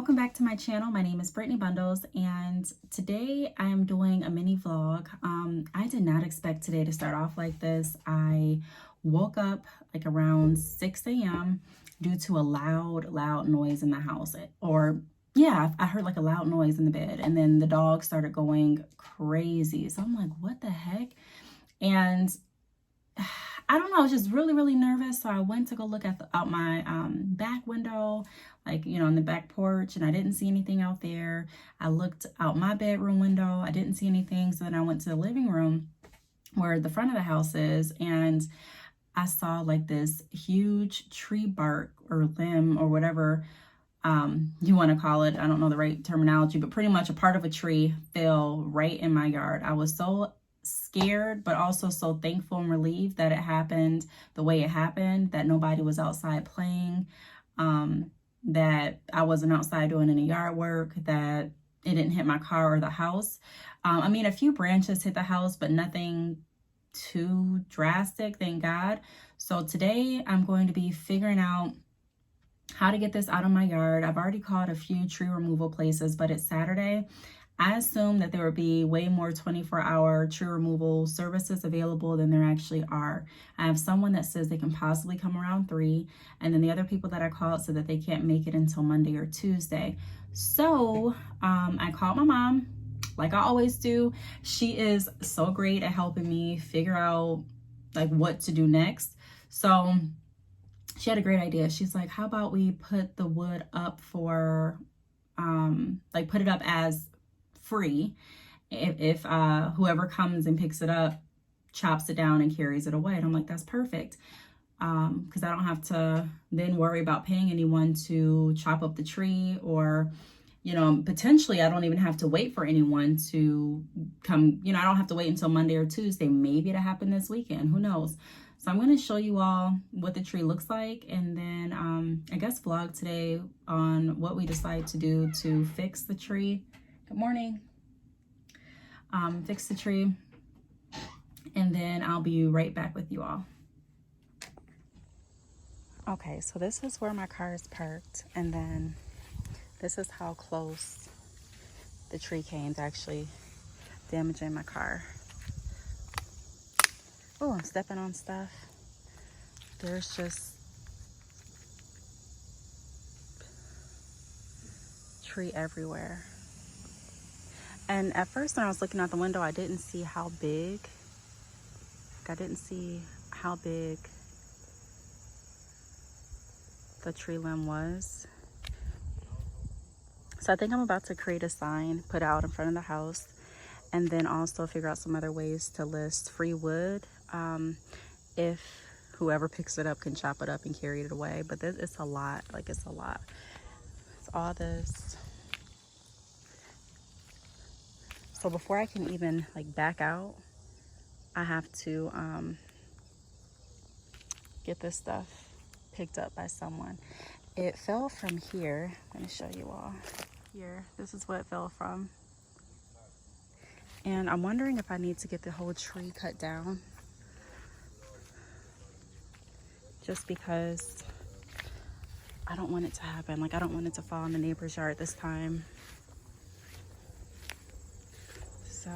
welcome back to my channel. My name is Brittney Bundles, and today I am doing a mini vlog. I did not expect today to start off like this. I woke up like around 6 a.m. due to a loud noise in the house. I heard like a loud noise in the bed, and then the dog started going crazy. So I'm like, what the heck? And I don't know, I was just really nervous. So I went to go look out my back window, like, in the back porch, and I didn't see anything out there. I looked out my bedroom window. I didn't see anything. So then I went to the living room where the front of the house is, and I saw like this huge tree bark or limb or whatever you want to call it. I don't know the right terminology, but pretty much a part of a tree fell right in my yard. I was so scared, but also so thankful and relieved that it happened the way it happened, that nobody was outside playing, that I wasn't outside doing any yard work, that it didn't hit my car or the house. I mean, a few branches hit the house, but nothing too drastic, thank God. So today I'm going to be figuring out how to get this out of my yard. I've already called a few tree removal places, but it's Saturday. I assumed that there would be way more 24-hour tree removal services available than there actually are. I have someone that says they can possibly come around 3, and then the other people that I called said that they can't make it until Monday or Tuesday. So I called my mom, like I always do. She is so great at helping me figure out like what to do next. So she had a great idea. She's like, how about we put the wood up for, put it up as free if whoever comes and picks it up chops it down and carries it away. And I'm like, that's perfect, because I don't have to then worry about paying anyone to chop up the tree, or potentially I don't even have to wait for anyone to come. I don't have to wait until Monday or Tuesday. Maybe it'll happen this weekend, who knows. So I'm going to show you all what the tree looks like, and then I guess vlog today on what we decide to do to fix the tree. Good morning. Fix the tree, and then I'll be right back with you all. Okay, so this is where my car is parked, and then this is how close the tree came to actually damaging my car. Oh, I'm stepping on stuff. There's just tree everywhere. And at first when I was looking out the window, I didn't see how big. The tree limb was. So I think I'm about to create a sign, put out in front of the house, and then also figure out some other ways to list free wood. If whoever picks it up can chop it up and carry it away. But it's a lot, it's a lot. It's all this. So before I can even back out, I have to get this stuff picked up by someone. It fell from here. I'm going to show you all. Here, this is what it fell from. And I'm wondering if I need to get the whole tree cut down, just because I don't want it to happen. I don't want it to fall in the neighbor's yard this time. So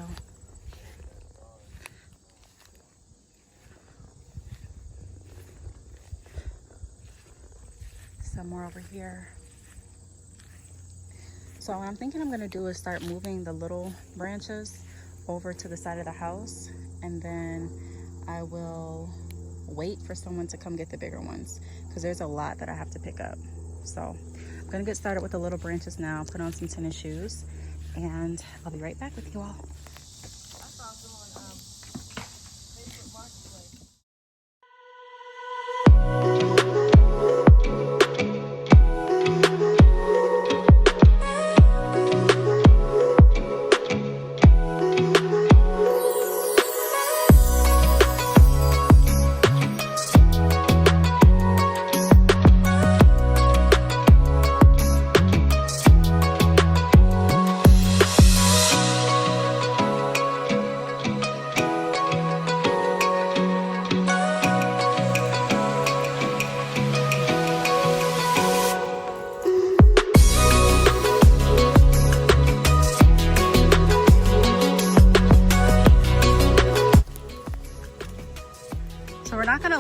somewhere over here. So what I'm thinking I'm gonna do is start moving the little branches over to the side of the house, and then I will wait for someone to come get the bigger ones, because there's a lot that I have to pick up. So I'm gonna get started with the little branches now, put on some tennis shoes, and I'll be right back with you all.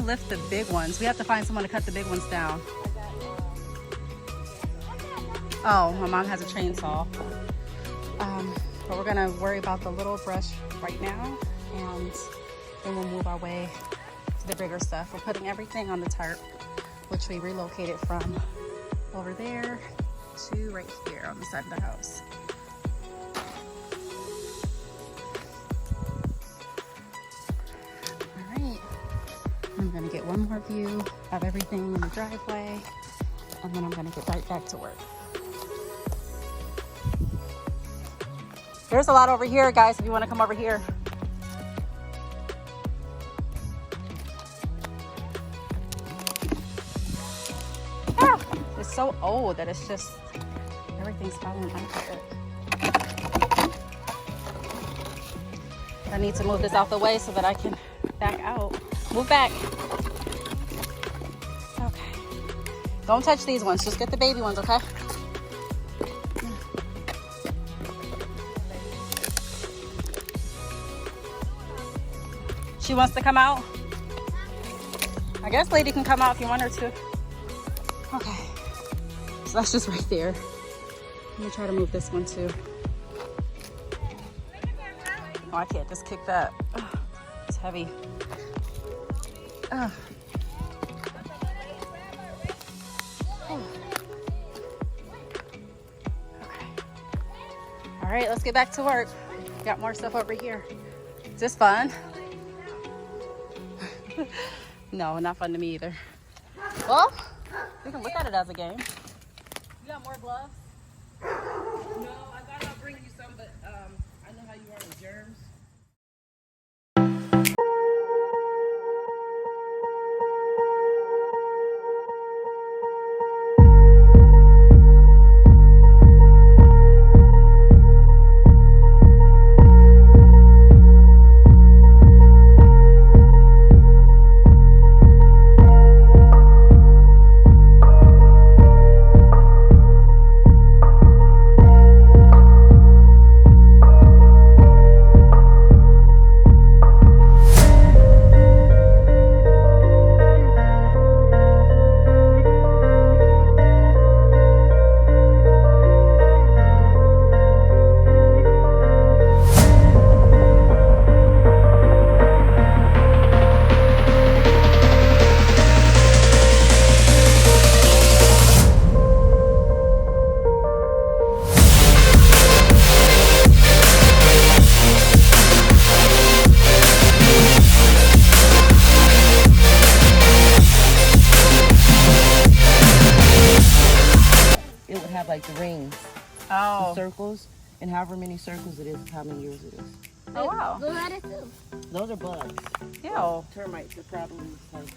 lift the big ones. We have to find someone to cut the big ones down. Oh, my mom has a chainsaw. But we're gonna worry about the little brush right now, and then we'll move our way to the bigger stuff. We're putting everything on the tarp, which we relocated from over there to right here on the side of the house. All right, I'm gonna get one more view of everything in the driveway, and then I'm gonna get right back to work. There's a lot over here, guys, if you want to come over here. Ah, it's so old that it's just, everything's falling under it. I need to move this out the way so that I can back out. Move back. Okay. Don't touch these ones, just get the baby ones, okay? She wants to come out? I guess lady can come out if you want her to. Okay, so that's just right there. Let me try to move this one too. Oh, I can't just kick that. Ugh, it's heavy. Ugh. Oh. Okay. All right, let's get back to work. Got more stuff over here. Is this fun? No, not fun to me either. Well, we can look at it as a game. You got more gloves? No, I thought I'd bring you some, but I know how you are with germs. Like the rings, the circles, and however many circles it is, how many years it is. Oh wow. Those are it too. Those are bugs. Ew. Termites are probably like.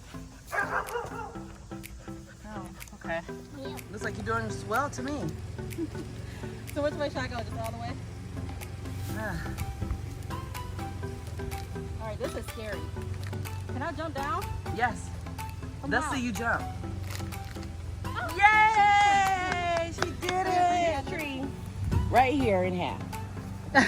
Oh, okay. Yeah. Looks like you're doing swell to me. So which way should I go? Just all the way? All right, this is scary. Can I jump down? Yes. Come Let's on. see you jump. Oh. Yay! She did it! Tree. Right here in half. No.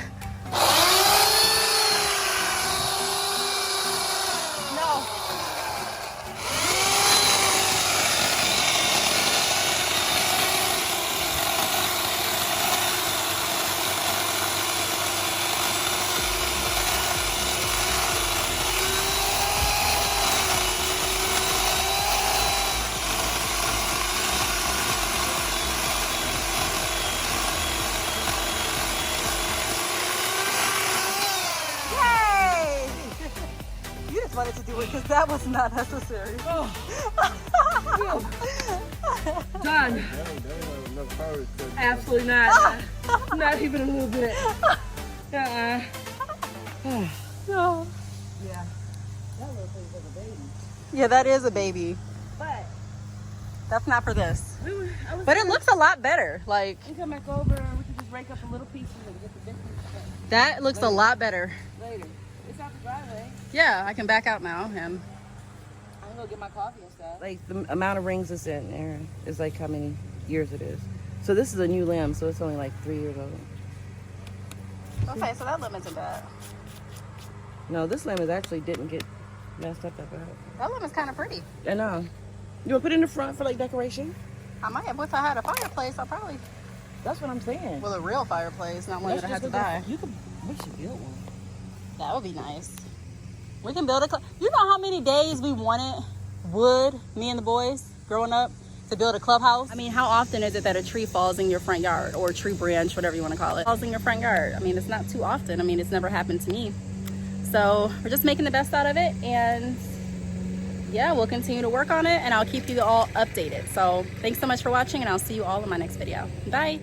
Wanted to do it because that was not necessary. Oh. Done. Absolutely not. Not even a little bit. No. Yeah. That little thing's like a baby. Yeah, that is a baby. But That's not for this. I was But it looks a lot better. Like, we come back over and we can just rake up a little pieces and get the big pieces that looks a lot better. later. It's out the driveway. Yeah, I can back out now and I'm gonna go get my coffee and stuff. Like the amount of rings that's in there is like how many years it is. So this is a new limb, so it's only like 3 years old. okay, so that limb isn't bad. No, this limb is actually didn't get messed up that bad. That lemon is kind of pretty. I know. You want to put it in the front for like decoration? I might have. If I had a fireplace, I probably. That's what I'm saying. Well, a real fireplace, not one that I had to buy. We should build one. That would be nice. We can build a. You know how many days we wanted wood, me and the boys, growing up, to build a clubhouse? I mean, how often is it that a tree falls in your front yard, or a tree branch, whatever you want to call it, falls in your front yard? I mean, it's not too often. I mean, it's never happened to me. So we're just making the best out of it, and yeah, we'll continue to work on it, and I'll keep you all updated. So thanks so much for watching, and I'll see you all in my next video. Bye.